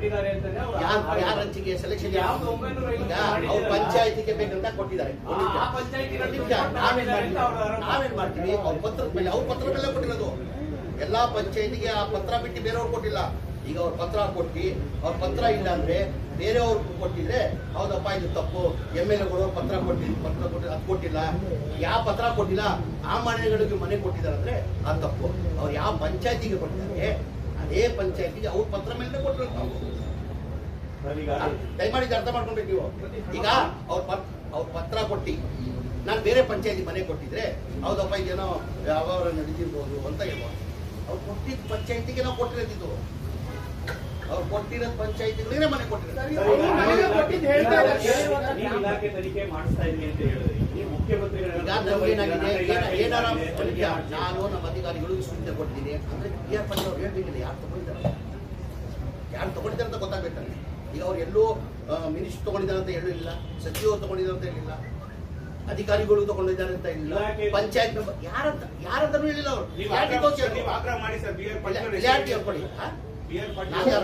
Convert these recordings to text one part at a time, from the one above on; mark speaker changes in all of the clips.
Speaker 1: ಕೊಟ್ಟಿದ್ದಾರೆ ಅಂತ
Speaker 2: ಯಾರ ಹಂಚಿಕೆ ಸೆಲೆಕ್ಷನ್ ಅವ್ರ ಪಂಚಾಯತಿಗೆ ಬೇಕಂತ ಕೊಟ್ಟಿದ್ದಾರೆ. ನಾವೇನ್ ಮಾಡ್ತೀವಿ, ಅವ್ರ ಪತ್ರದ ಮೇಲೆ ಕೊಟ್ಟಿರೋದು. ಎಲ್ಲಾ ಪಂಚಾಯತಿಗೆ ಆ ಪತ್ರ ಬಿಟ್ಟು ಬೇರೆಯವ್ರು ಕೊಟ್ಟಿಲ್ಲ. ಈಗ ಅವ್ರ ಪತ್ರ ಕೊಟ್ಟು ಅವ್ರ ಪತ್ರ ಇಲ್ಲ ಅಂದ್ರೆ ಬೇರೆಯವ್ರು ಕೊಟ್ಟಿದ್ರೆ ಹೌದಪ್ಪ ಇದು ತಪ್ಪು, MLAಗಳು ಪತ್ರ ಕೊಟ್ಟು ಅದು ಕೊಟ್ಟಿಲ್ಲ, ಯಾವ ಪತ್ರ ಕೊಟ್ಟಿಲ್ಲ ಆ ಮನೆಗಳಿಗೆ ಮನೆ ಕೊಟ್ಟಿದ್ದಾರೆ ಅಂದ್ರೆ ಅದು ತಪ್ಪು. ಅವ್ರು ಯಾವ ಪಂಚಾಯತಿಗೆ ಕೊಟ್ಟಿದ್ದಾರೆ ಅದೇ ಪಂಚಾಯತಿಗೆ ಅವ್ರ ಪತ್ರ ಮೇಲೆ ಕೊಟ್ಟಿರೋದು ನಾವು. ದಯಮಾಡಿ ಅರ್ಥ ಮಾಡ್ಕೊಬೇಕು ನೀವು. ಈಗ ಅವ್ರ ಪತ್ರ ಕೊಟ್ಟು ನಾನು ಬೇರೆ ಪಂಚಾಯತಿ ಮನೆ ಕೊಟ್ಟಿದ್ರೆ ಹೌದಪ್ಪ ಇದೇನೋ ವ್ಯವಹಾರ ನಡೀತಿರ್ಬೋದು ಅಂತ ಹೇಳ್ಬೋದು. ಅವ್ರು ಕೊಟ್ಟಿದ್ದ ಪಂಚಾಯತಿಗೆ ನಾವು ಕೊಟ್ಟಿರೋದಿದ್ದು. ಅವ್ರು ಕೊಟ್ಟಿರೋದು ಪಂಚಾಯತಿಗಳಿಗೆ ಮನೆ ಕೊಟ್ಟಿರೋದು. ಏನಾರ ನಾನು ನಮ್ಮ ಅಧಿಕಾರಿಗಳಿಗೆ ಸೂಚನೆ ಕೊಟ್ಟಿದ್ದೀನಿ ಅಂದ್ರೆ ಕ್ಲಿಯರ್ ಪಂಚ ಅವ್ರು ಹೇಳ್ಬೇಕಿಲ್ಲ ಯಾರು ತಗೊಂಡಿದ್ದಾರೆ ಅಂತ ಗೊತ್ತಾಗ್ಬೇಕಲ್ಲ. ಈಗ ಅವ್ರು ಎಲ್ಲೋ ಮಿನಿಸ್ಟರ್ ತಗೊಂಡಿದ್ದಾರೆ ಅಂತ ಹೇಳಿಲ್ಲ, ಸಚಿವರು ತಗೊಂಡಿದ್ದಾರೆ ಅಂತ ಹೇಳಿಲ್ಲ, ಅಧಿಕಾರಿಗಳು ತಗೊಂಡಿದ್ದಾರೆ ಅಂತ ಹೇಳಿಲ್ಲ, ಪಂಚಾಯತ್ ಮೆಂಬರ್ ಯಾರಂತಾನು ಹೇಳಿಲ್ಲ.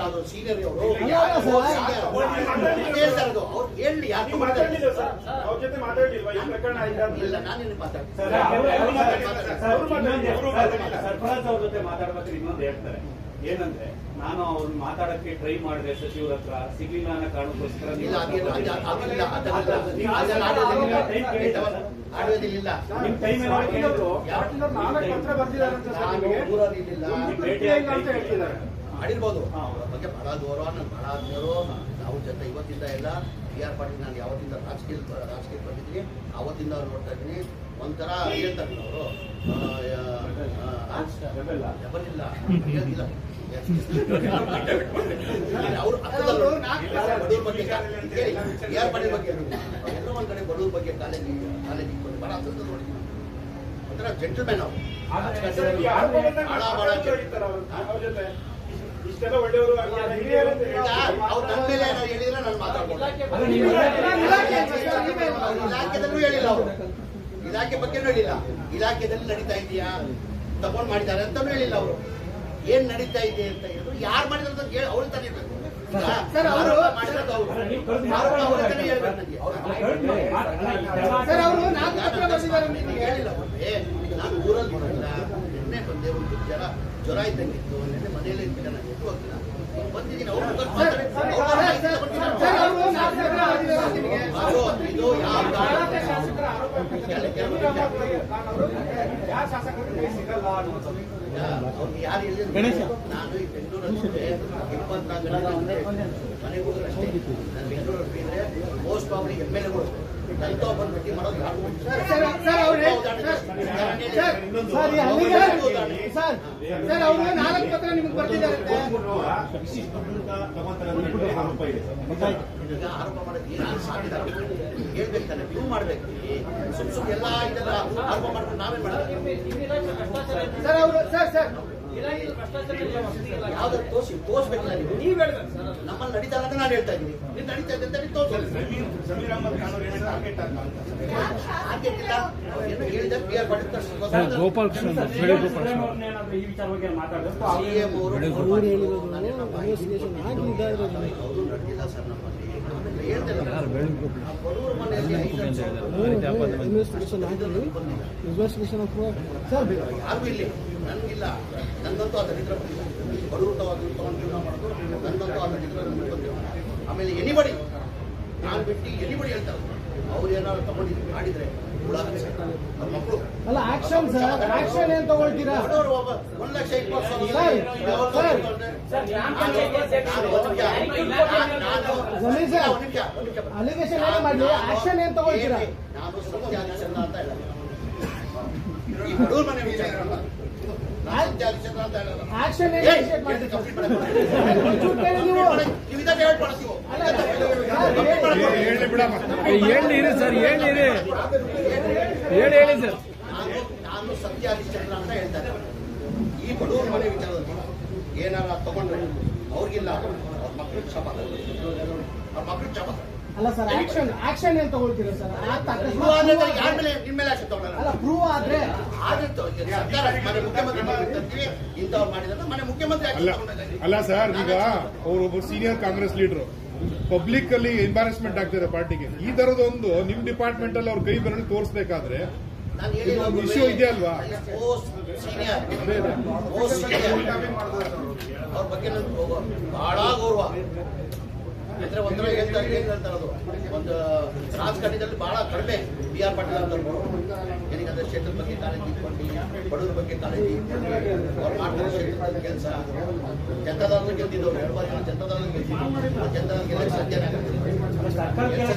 Speaker 2: ಅವರು ಸೀನಿಯರ್ ಅವರು ಅವ್ರು ಹೇಳಿ ಯಾರು ಇಲ್ಲ. ನಾನೇನು
Speaker 1: ಏನಂದ್ರೆ ನಾನು ಅವ್ರು ಮಾತಾಡಕ್ಕೆ ಟ್ರೈ ಮಾಡಿದೆ ಸಚಿವರ ಹತ್ರ, ಸಿಗ್ಲಿಲ್ಲ ಅನ್ನೋ ಕಾರಣಕ್ಕೋಸ್ಕರ
Speaker 2: ಮಾಡಿರ್ಬೋದು. ಬಗ್ಗೆ ಬಹಳ ಗೌರವ, ನಾನು ಬಹಳ ಆದ್ಮೇಲೆ ನಾವು ಜೊತೆ ಇವತ್ತಿಂದ ಎಲ್ಲ PR ಪಾಟೀಲ್ ನಾನು ಯಾವತ್ತಿಂದ ರಾಜಕೀಯ ಬಂದಿದ್ದೀನಿ ಅವತ್ತಿಂದ ಅವ್ರು ನೋಡ್ತಾ ಇದ್ದೀನಿ. ಒಂಥರ ಹೇಳ್ತಾರೆ ಅವರು ಬರಲಿಲ್ಲ ಹೇಗಿಲ್ಲ ಅವರು ಬಡವ್ರ ಬಗ್ಗೆ PR ಪಾಟೀಲ್ ಬಗ್ಗೆ ಎಲ್ಲೋ ಒಂದ್ ಕಡೆ ಬಡವ್ರ ಬಗ್ಗೆ ಕಾಲೇಜ್ ಇಟ್ಕೊಂಡು ಬಹಳ ಹತ್ತಿರದ ನೋಡಿದ್ದೀನಿ. ಒಂಥರ ಜೆಂಟಲ್ಮ್ಯಾನ್ ಅವರು ಅವ್ರು ನನ್ನ ಮೇಲೆ ಹೇಳಿದ್ರೆ ನಾನು ಮಾತಾಡ್ಬೋದು. ಇಲಾಖೆದಲ್ಲೂ ಹೇಳಿಲ್ಲ, ಅವರು ಇಲಾಖೆ ಬಗ್ಗೆನೂ ಹೇಳಿಲ್ಲ. ಇಲಾಖೆದಲ್ಲಿ ನಡೀತಾ ಇದೆಯಾ ತಗೊಂಡ್ ಮಾಡಿದ್ದಾರೆ ಅಂತಾನು ಹೇಳಿಲ್ಲ. ಅವರು ಏನ್ ನಡೀತಾ ಇದೆ ಅಂತ ಹೇಳಿದ್ರು, ಯಾರು ಮಾಡಿದ್ರು ಅಂತ ಹೇಳಿ ಅವ್ರು ತಾನೇ ಹೇಳ್ಬೇಕು. ಮಾಡಿರೋದು ಅವರು ಹೇಳ್ಬೇಕು ನನಗೆ ಹೇಳಿಲ್ಲ. ನಾನು ಊರಲ್ಲಿ ಬರಲ್ಲ, ನಿನ್ನೆ ಬಂದೆ, ಒಂದು ಜ್ವರ ಇದ್ದಂಗಿತ್ತು, ನಿನ್ನೆ ಮನೆಯಲ್ಲೇ ಇದ್ಬಿಟ್ಟೆ, ನಾನು ಎದ್ದು ಹೋಗ್ತೀನಿ ಬಂದಿದ್ದೀನಿ. ಅವರು ಇದು ಯಾವ ಅವ್ರಿಗೆ ಯಾರು ಹೇಳಿದ್ರು. ನಾನು ಈ ಬೆಂಗಳೂರಲ್ಲಿ 24 ಮನೆಗೆ ಹೋದ್ರೆ ಅಷ್ಟೇ. ನಾನು ಬೆಂಗಳೂರಲ್ಲಿ ಇದ್ರೆ ಮೋಸ್ಟ್ ಪ್ರಾಬ್ಲಿ MLAಗಳು ನನಗೆ ಬಂದು ಭೇಟಿ ಮಾಡೋದು ಯಾರು ಈಗ ಆರೋಪ ಮಾಡೋದು ಏನು ಸಾಧ್ಯ ಹೇಳ್ಬೇಕು ತಾನೆ, ಪ್ರೂವ್ ಮಾಡ್ಬೇಕು. ಸುಮ್ ಎಲ್ಲ ಇದೆಲ್ಲ ಆರೋಪ ಮಾಡ್ಕೊಂಡು ನಾವೇನ್ ಮಾಡೋದು? ಯಾವ್ದು ತೋರಿಸ್ಬೇಕಲ್ಲ ನೀವು ನಮ್ಮಲ್ಲಿ ನಡೀತಾ ಅಂತ ನಾನು ಹೇಳ್ತಾ ಇದ್ದೀನಿ. ನೀವು ನಡೀತಾ ಇದೆ ಅಂತ ತೋರಿಸಿ. ಹೇಳಿದ PR ಪಾಟೀಲ್
Speaker 3: ಗೋಪಾಲ್ ಕೃಷ್ಣ
Speaker 1: ಈ ವಿಚಾರವಾಗಿ ಮಾತಾಡಿದ್ರು.
Speaker 2: CM ಅವರು
Speaker 3: ನಡೆದಿಲ್ಲ
Speaker 2: ಸರ್ ನಮ್ಮಲ್ಲಿ ಬಡವರ ಮನೆಯಲ್ಲಿ ಯಾರಿಗೂ ಇಲ್ಲಿ ನನಗಿಲ್ಲ, ನನ್ನಂತೂ ಆ ದರಿದ್ರ ಬಂದಿಲ್ಲ. ಬಡವರು ತಗೊಂಡು ಜೀವನ ಮಾಡೋದು ನನ್ನಂತೂ ಆ ದರಿದ್ರ ಬಂದಿಲ್ಲ. ಆಮೇಲೆ ಎನಿಬಡಿ ನಾನು ಬಿಟ್ಟು ಎನಿಬಡಿ ಹೇಳ್ತಾರೆ ಅವ್ರು ಏನಾದ್ರು ತಗೊಂಡಿದ್ರು ಮಾಡಿದ್ರೆ ಅವ್ರ ಮಕ್ಕಳು
Speaker 3: ಅಲ್ಲ ಆಕ್ಷನ್ ಸರ್, ಆಕ್ಷನ್ ಏನ್ ತಗೊಳ್ತೀರಾ?
Speaker 2: 1,20,000
Speaker 3: ಅಲಿಗೇಷನ್ ಏನೇ ಮಾಡಿ ಆಕ್ಷನ್ ಏನ್ ತಗೊಳ್ತೀರಾ?
Speaker 2: ನಾನು ಸತ್ಯಾಧಿಚಂದ್ರ ಅಂತ ಹೇಳಲ್ಲ, ಈ ಬಡವ್ರ ಮನೆ ವಿಚಾರ ಸತ್ಯಾಧಿಚಂದ್ರ ಅಂತ ಹೇಳಲ್ಲ.
Speaker 3: ಆಕ್ಷನ್
Speaker 2: ನೀವು ಇದಕ್ಕೆ ಹೇಳ್ಕೊಡ್ತೀವೋ
Speaker 3: ಹೇಳಿರಿ ಸರ್, ಹೇಳಿರಿ ಹೇಳಿ ಸರ್.
Speaker 2: ನಾನು ಸತ್ಯಾಧಿಚಂದ್ರ ಅಂತ ಹೇಳ್ತಾರೆ. ಈ ಬಡವ್ರ ಮನೆ ವಿಚಾರದಲ್ಲಿ ಏನಾರ ತಗೊಂಡ್ರೆ ಅವ್ರಿಗಿಲ್ಲ, ಅವ್ರ ಮಕ್ಕಳು ಕ್ಷಮ, ಅವ್ರ ಮಕ್ಕಳು ಕ್ಷಮ.
Speaker 3: ಅಲ್ಲ ಸರ್, ಆಕ್ಷನ್ ಏನ್ ತಗೊಳ್ತೀರಾ ಸರ್?
Speaker 2: ಪ್ರೂವ್ ಆದ್ರೆ ಯಾರ ಮೇಲೆ ಇನ್ಮೇಲೆ ಆಕ್ಷನ್ ತಗೊಳ್ಳೋಣ.
Speaker 3: ಅಲ್ಲ, ಪ್ರೂವ್ ಆದ್ರೆ
Speaker 2: ಸರ್ಕಾರ ಮನೆ ಮುಖ್ಯಮಂತ್ರಿ ತರ್ತೀವಿ, ಇಂಥವ್ರು ಮಾಡಿದ್ರೆ ಮನೆ ಮುಖ್ಯಮಂತ್ರಿ
Speaker 4: ಅಲ್ಲ
Speaker 2: ಆಕ್ಷನ್ ತಗೊಂಡಾಗ
Speaker 4: ಅಲ್ಲ ಸರ್, ಈಗ ಒಬ್ಬರು ಸೀನಿಯರ್ ಕಾಂಗ್ರೆಸ್ ಲೀಡರ್ ಪಬ್ಲಿಕ್ ಅಲ್ಲಿ ಎಂಬಾರಸ್ಮೆಂಟ್ ಆಗ್ತಿದೆ ಪಾರ್ಟಿಗೆ. ಈ ತರದೊಂದು ನಿಮ್ ಡಿಪಾರ್ಟ್ಮೆಂಟ್ ಅಲ್ಲಿ ಅವ್ರ ಕೈ ಬೆರಳು ತೋರಿಸಬೇಕಾದ್ರೆ
Speaker 2: ನಾನು
Speaker 4: ಇದೊಂದು ಇಶ್ಯೂ ಇದೆಯಲ್ವಾ?
Speaker 2: ಅವ್ರ ಬಗ್ಗೆ ಬಹಳ ಗೌರವ. ಅಂದ್ರೆ ಒಂಥರ ಹೇಳ್ತಾರದು ಒಂದು ರಾಜಕಾರಣದಲ್ಲಿ ಬಹಳ ಕಡಿಮೆ ಬಿ ಆರ್ ಪಾಟೀಲ್ ಅಂತವ್ರು. ಏನಕ್ಕೆ ಕ್ಷೇತ್ರದ ಬಗ್ಗೆ ಕಾಳಜಿ ಇಟ್ಕೊಂಡು, ಬಡವರ ಬಗ್ಗೆ ಕಾಳಜಿ ಇಟ್ಕೊಂಡು ಅವ್ರು ಮಾಡ್ತಾರೆ ಕ್ಷೇತ್ರದ ಕೆಲಸ. ಜನತಾದಳ ಗೆದ್ದಿದ್ದವ್ರು 2 ಬಾರಿ ಜನತಾದಳ ಗೆದ್ದಿದ್ದು, ಜನತಾದಳ ಗೆಲ್ಲಕ್ಕೆ ಸಾಧ್ಯನೇ ಆಗುತ್ತೆ.